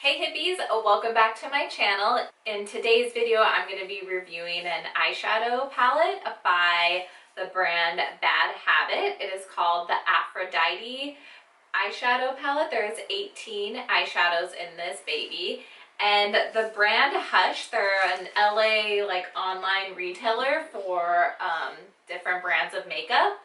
Hey hippies, welcome back to my channel. In today's video, I'm going to be reviewing an eyeshadow palette by the brand Bad Habit. It is called the Aphrodite eyeshadow palette. There's 18 eyeshadows in this baby. And the brand Hush, they're an LA online retailer for different brands of makeup.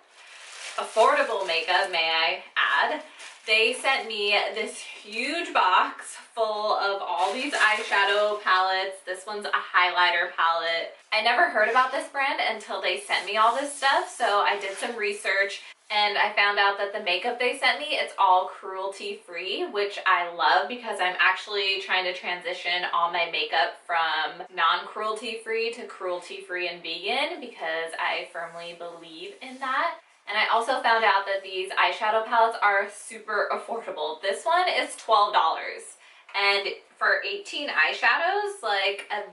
Affordable makeup, may I add. They sent me this huge box full of all these eyeshadow palettes. This one's a highlighter palette. I never heard about this brand until they sent me all this stuff, so I did some research and I found out that the makeup they sent me, it's all cruelty-free, which I love because I'm actually trying to transition all my makeup from non-cruelty-free to cruelty-free and vegan because I firmly believe in that. And I also found out that these eyeshadow palettes are super affordable. This one is $12. And for 18 eyeshadows,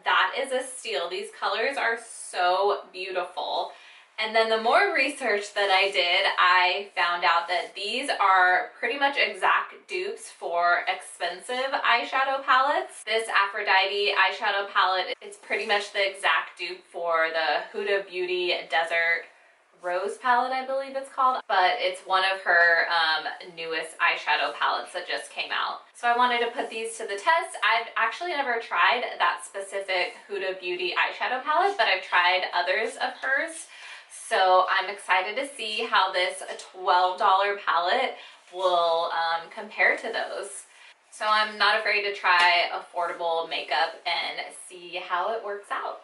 that is a steal. These colors are so beautiful. And then the more research that I did, I found out that these are pretty much exact dupes for expensive eyeshadow palettes. This Aphrodite eyeshadow palette is pretty much the exact dupe for the Huda Beauty Desert Rose palette, I believe it's called, but it's one of her newest eyeshadow palettes that just came out. So I wanted to put these to the test. I've actually never tried that specific Huda Beauty eyeshadow palette, but I've tried others of hers. So I'm excited to see how this $12 palette will compare to those. So I'm not afraid to try affordable makeup and see how it works out.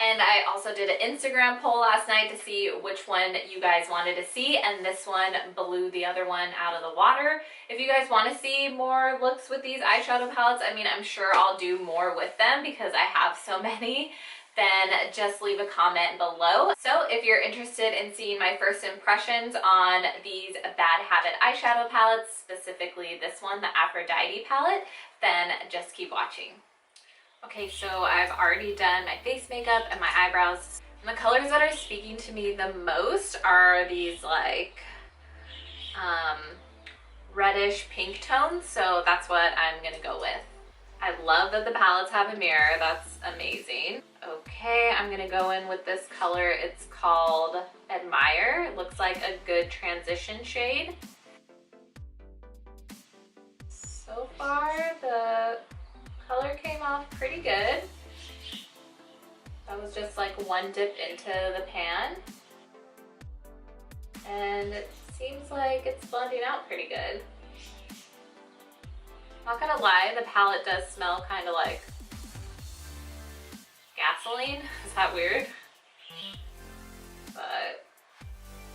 And I also did an Instagram poll last night to see which one you guys wanted to see, and this one blew the other one out of the water. If you guys want to see more looks with these eyeshadow palettes, I mean, I'm sure I'll do more with them because I have so many, then just leave a comment below. So if you're interested in seeing my first impressions on these Bad Habit eyeshadow palettes, specifically this one, the Aphrodite palette, then just keep watching. Okay, so I've already done my face makeup and my eyebrows. And the colors that are speaking to me the most are these reddish pink tones, so that's what I'm gonna go with. I love that the palettes have a mirror, that's amazing. Okay, I'm gonna go in with this color. It's called Admire. It looks like a good transition shade. So far, the color came off pretty good. That was just like one dip into the pan. And it seems like it's blending out pretty good. Not gonna lie, the palette does smell kind of like gasoline. Is that weird? But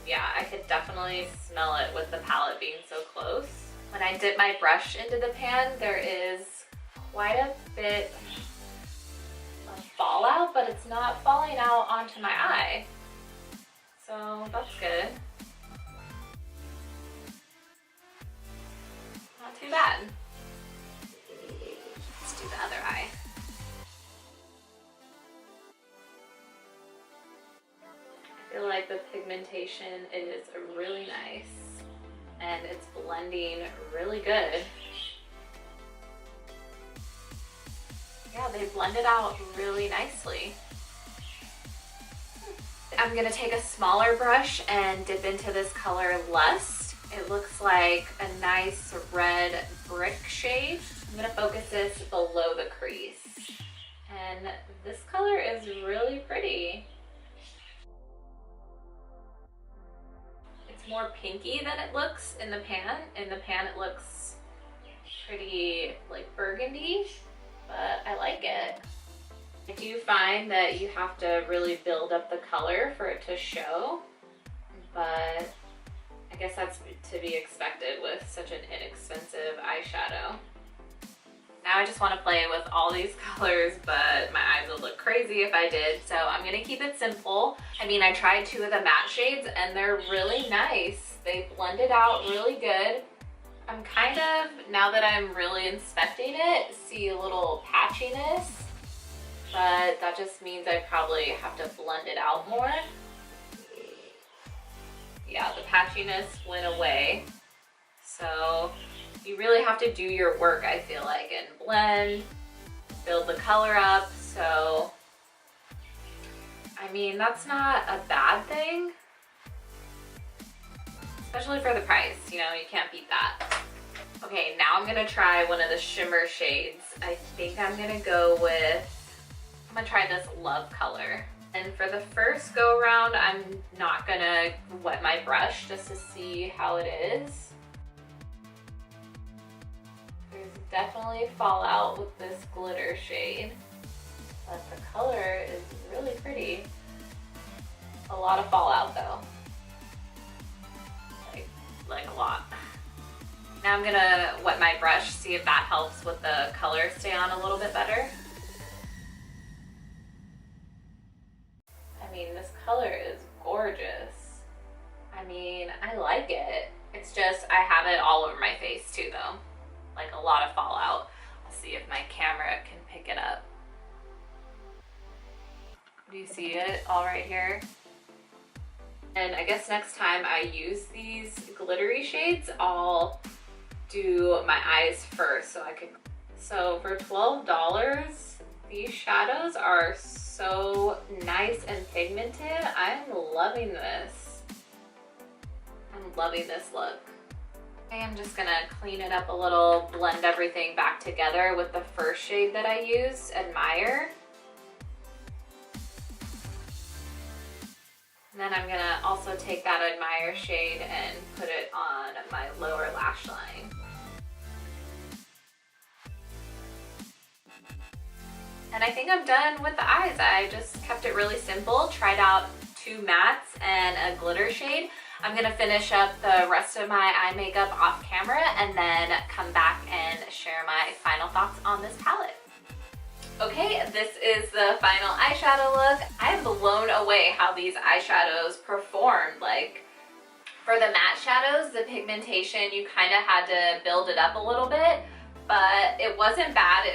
yeah, I could definitely smell it with the palette being so close. When I dip my brush into the pan, there is quite a bit of fallout, but it's not falling out onto my eye. So that's good. Not too bad. Let's do the other eye. I feel like the pigmentation is really nice and it's blending really good. Yeah, they blended out really nicely. I'm gonna take a smaller brush and dip into this color Lust. It looks like a nice red brick shade. I'm gonna focus this below the crease. And this color is really pretty. It's more pinky than it looks in the pan. In the pan it looks pretty like burgundy, but I like it. I do find that you have to really build up the color for it to show, but I guess that's to be expected with such an inexpensive eyeshadow. Now I just want to play with all these colors, but my eyes would look crazy if I did, so I'm gonna keep it simple. I mean, I tried two of the matte shades and they're really nice. They blended out really good. I'm kind of, now that I'm really inspecting it, see a little patchiness, but that just means I probably have to blend it out more. Yeah, the patchiness went away. So you really have to do your work, I feel like, and blend, build the color up. So, I mean, that's not a bad thing, especially for the price, you know, you can't beat that. Okay, now I'm gonna try one of the shimmer shades. I think I'm gonna try this Love color. And for the first go around, I'm not gonna wet my brush just to see how it is. There's definitely fallout with this glitter shade, but the color is really pretty. A lot of fallout though, like a lot. Now I'm gonna wet my brush, see if that helps with the color stay on a little bit better. I mean, this color is gorgeous. I mean, I like it. It's just, I have it all over my face too though. Like a lot of fallout. I'll see if my camera can pick it up. Do you see it all right here? And I guess next time I use these glittery shades, I'll do my eyes first so I could. So for $12, these shadows are so nice and pigmented. I'm loving this. I'm loving this look. I am just gonna clean it up a little, blend everything back together with the first shade that I used, Admire. And then I'm gonna also take that Admire shade and put it on my lower lash line. And I think I'm done with the eyes. I just kept it really simple, tried out 2 mattes and a glitter shade. I'm gonna finish up the rest of my eye makeup off camera and then come back and share my final thoughts on this palette. Okay, this is the final eyeshadow look. I am blown away how these eyeshadows performed. Like, for the matte shadows, the pigmentation, you kind of had to build it up a little bit, but it wasn't bad.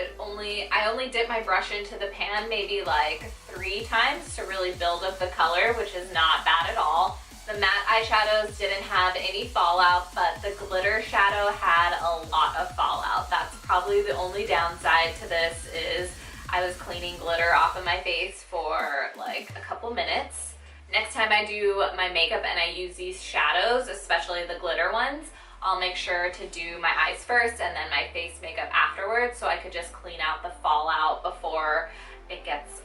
I only dipped my brush into the pan maybe like 3 times to really build up the color, which is not bad at all. The matte eyeshadows didn't have any fallout, but the glitter shadow had a lot of fallout. That's probably the only downside to this is I was cleaning glitter off of my face for like a couple minutes. Next time I do my makeup and I use these shadows, especially the glitter ones, I'll make sure to do my eyes first and then my face makeup afterwards so I could just clean out the fallout before it gets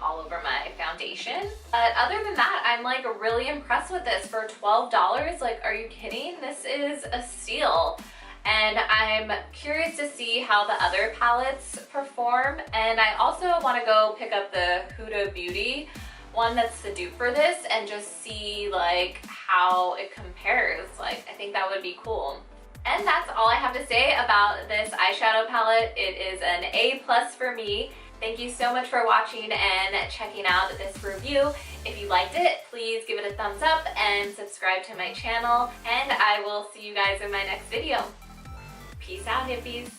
all over my foundation. But other than that, I'm like really impressed with this for $12. Like, are you kidding? This is a steal. And I'm curious to see how the other palettes perform. And I also want to go pick up the Huda Beauty one that's the dupe for this and just see like how it compares. Like, I think that would be cool. And that's all I have to say about this eyeshadow palette. It is an A+ for me. Thank you so much for watching and checking out this review. If you liked it, please give it a thumbs up and subscribe to my channel. And I will see you guys in my next video. Peace out, hippies.